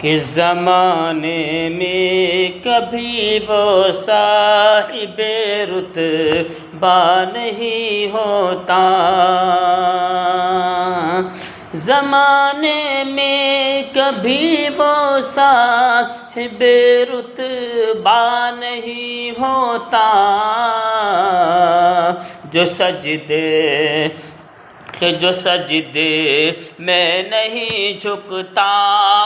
कि ज़माने में कभी वो साहिबे रुतबा नहीं होता। ज़माने में कभी वो साहिबे रुतबा नहीं होता, जो सजदे में नहीं झुकता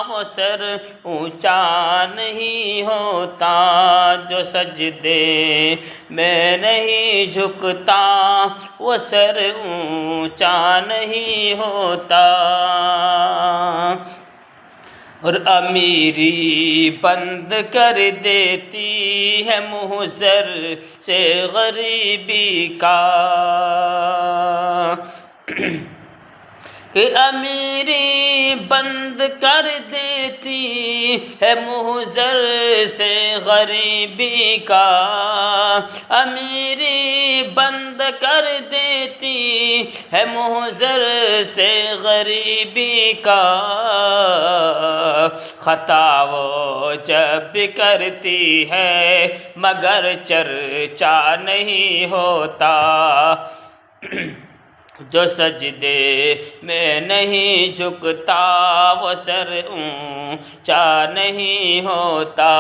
वो सर ऊंचा नहीं होता। जो सजदे में नहीं झुकता वो सर ऊंचा नहीं होता। और अमीरी बंद कर देती है मुँह सर से गरीबी का। कि अमीरी बंद कर देती है मुँह ज़र से गरीबी का। अमीरी बंद कर देती है मुँह ज़र से गरीबी का। ख़ता वो जब भी करती है मगर चर्चा नहीं होता। जो सजदे में नहीं झुकता वो सर ऊंचा नहीं होता।